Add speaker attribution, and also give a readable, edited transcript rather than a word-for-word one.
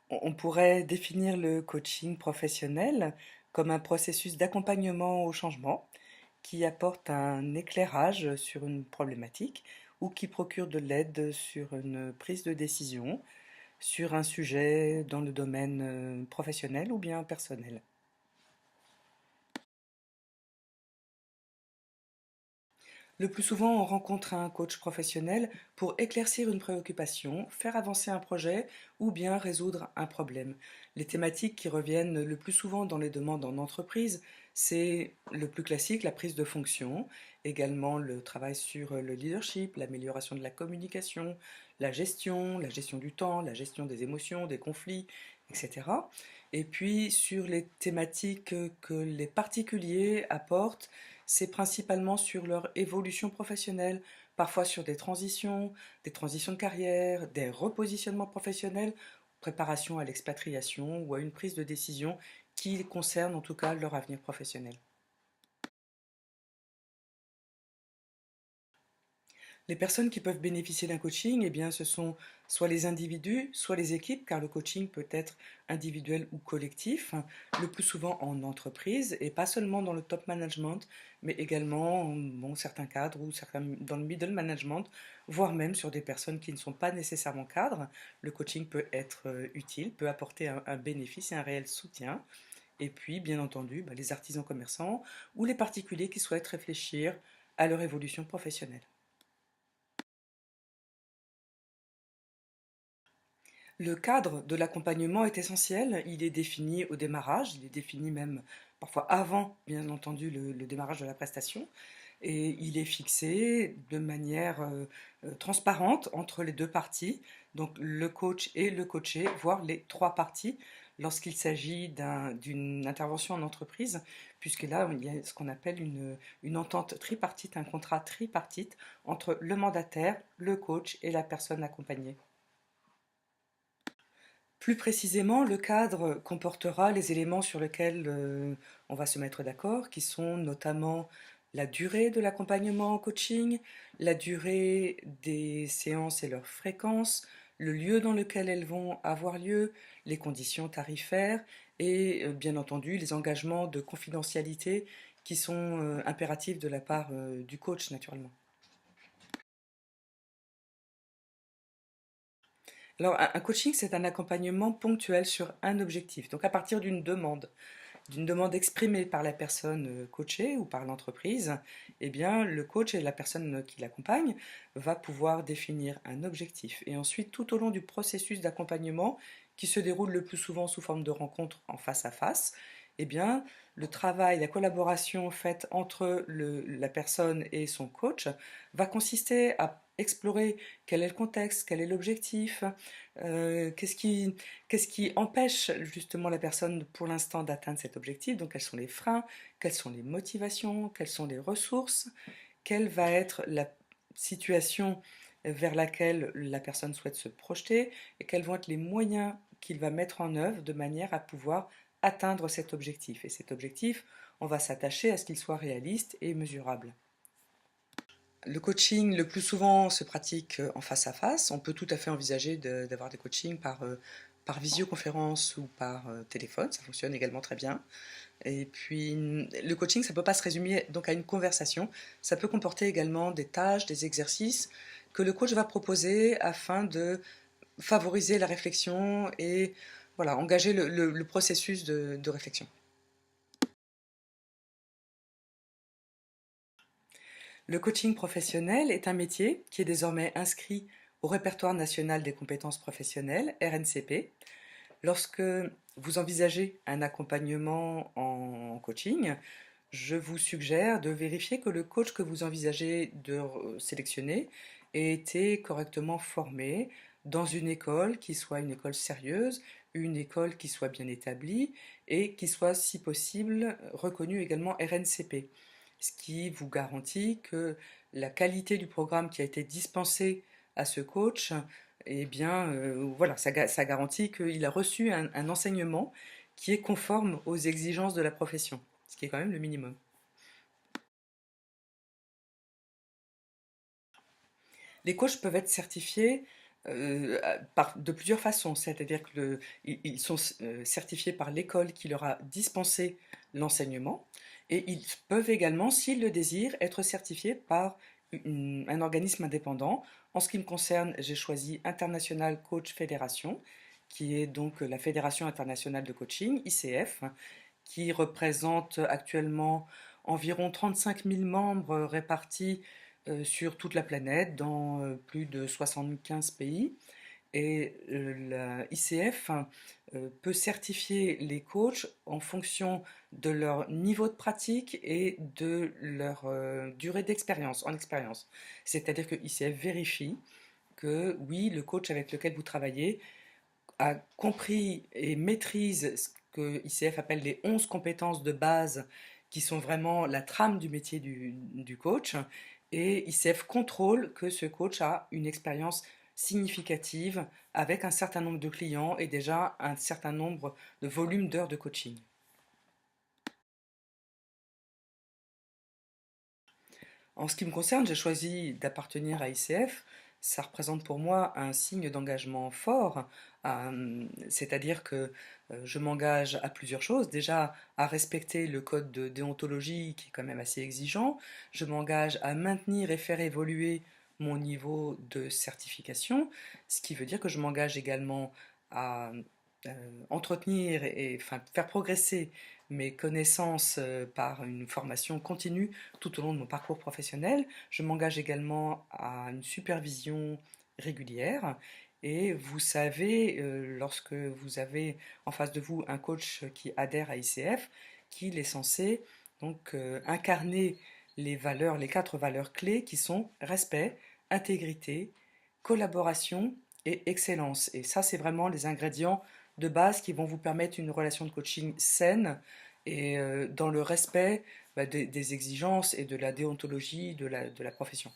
Speaker 1: On pourrait définir le coaching professionnel comme un processus d'accompagnement au changement qui apporte un éclairage sur une problématique ou qui procure de l'aide sur une prise de décision, sur un sujet dans le domaine professionnel ou bien personnel. Le plus souvent, on rencontre un coach professionnel pour éclaircir une préoccupation, faire avancer un projet ou bien résoudre un problème. Les thématiques qui reviennent le plus souvent dans les demandes en entreprise, c'est le plus classique, la prise de fonction, également le travail sur le leadership, l'amélioration de la communication, la gestion du temps, la gestion des émotions, des conflits, etc. Et puis sur les thématiques que les particuliers apportent, c'est principalement sur leur évolution professionnelle, parfois sur des transitions de carrière, des repositionnements professionnels, préparation à l'expatriation ou à une prise de décision qui concerne en tout cas leur avenir professionnel. Les personnes qui peuvent bénéficier d'un coaching, eh bien, ce sont soit les individus, soit les équipes, car le coaching peut être individuel ou collectif, le plus souvent en entreprise, et pas seulement dans le top management, mais également bon, certains cadres ou certains dans le middle management, voire même sur des personnes qui ne sont pas nécessairement cadres. Le coaching peut être utile, peut apporter un bénéfice et un réel soutien. Et puis, bien entendu, les artisans commerçants ou les particuliers qui souhaitent réfléchir à leur évolution professionnelle. Le cadre de l'accompagnement est essentiel, il est défini au démarrage, il est défini même parfois avant, bien entendu, le démarrage de la prestation, et il est fixé de manière transparente entre les deux parties, donc le coach et le coaché, voire les trois parties, lorsqu'il s'agit d'une intervention en entreprise, puisque là, il y a ce qu'on appelle une entente tripartite, un contrat tripartite entre le mandataire, le coach et la personne accompagnée. Plus précisément, le cadre comportera les éléments sur lesquels on va se mettre d'accord, qui sont notamment la durée de l'accompagnement en coaching, la durée des séances et leur fréquence, le lieu dans lequel elles vont avoir lieu, les conditions tarifaires et bien entendu les engagements de confidentialité qui sont impératifs de la part du coach naturellement. Alors, un coaching, c'est un accompagnement ponctuel sur un objectif. Donc, à partir d'une demande exprimée par la personne coachée ou par l'entreprise, eh bien, le coach et la personne qui l'accompagne va pouvoir définir un objectif. Et ensuite, tout au long du processus d'accompagnement, qui se déroule le plus souvent sous forme de rencontres en face à face, eh bien, le travail, la collaboration faite entre la personne et son coach va consister à explorer quel est le contexte, quel est l'objectif, euh, qu'est-ce qui, qu'est-ce qui empêche justement la personne pour l'instant d'atteindre cet objectif, donc quels sont les freins, quelles sont les motivations, quelles sont les ressources, quelle va être la situation vers laquelle la personne souhaite se projeter et quels vont être les moyens qu'il va mettre en œuvre de manière à pouvoir atteindre cet objectif. Et cet objectif, on va s'attacher à ce qu'il soit réaliste et mesurable. Le coaching, le plus souvent, se pratique en face à face. On peut tout à fait envisager d'avoir des coachings par visioconférence ou par téléphone. Ça fonctionne également très bien. Et puis, le coaching, ça ne peut pas se résumer donc à une conversation. Ça peut comporter également des tâches, des exercices que le coach va proposer afin de favoriser la réflexion et voilà, engager le processus de réflexion. Le coaching professionnel est un métier qui est désormais inscrit au répertoire national des compétences professionnelles, RNCP. Lorsque vous envisagez un accompagnement en coaching, je vous suggère de vérifier que le coach que vous envisagez de sélectionner ait été correctement formé dans une école qui soit une école sérieuse, une école qui soit bien établie et qui soit, si possible, reconnue également RNCP. Ce qui vous garantit que la qualité du programme qui a été dispensé à ce coach, eh bien, voilà, ça garantit qu'il a reçu un enseignement qui est conforme aux exigences de la profession, ce qui est quand même le minimum. Les coachs peuvent être certifiés de plusieurs façons, c'est-à-dire ils sont certifiés par l'école qui leur a dispensé l'enseignement, et ils peuvent également, s'ils le désirent, être certifiés par un organisme indépendant. En ce qui me concerne, j'ai choisi International Coach Federation, qui est donc la Fédération internationale de coaching, ICF, qui représente actuellement environ 35 000 membres répartis sur toute la planète, dans plus de 75 pays. Et la ICF peut certifier les coachs en fonction de leur niveau de pratique et de leur durée d'expérience, en expérience. C'est-à-dire que ICF vérifie que oui, le coach avec lequel vous travaillez a compris et maîtrise ce que ICF appelle les 11 compétences de base qui sont vraiment la trame du métier du coach. Et ICF contrôle que ce coach a une expérience significative avec un certain nombre de clients et déjà un certain nombre de volumes d'heures de coaching. En ce qui me concerne, j'ai choisi d'appartenir à ICF. Ça représente pour moi un signe d'engagement fort, c'est-à-dire que je m'engage à plusieurs choses. Déjà, à respecter le code de déontologie qui est quand même assez exigeant. Je m'engage à maintenir et faire évoluer mon niveau de certification, ce qui veut dire que je m'engage également à entretenir et enfin, faire progresser mes connaissances par une formation continue tout au long de mon parcours professionnel. Je m'engage également à une supervision régulière. Et vous savez, lorsque vous avez en face de vous un coach qui adhère à ICF, qu'il est censé donc incarner les valeurs, les 4 valeurs clés qui sont respect, intégrité, collaboration et excellence. Et ça, c'est vraiment les ingrédients de base qui vont vous permettre une relation de coaching saine et dans le respect des exigences et de la déontologie de la profession.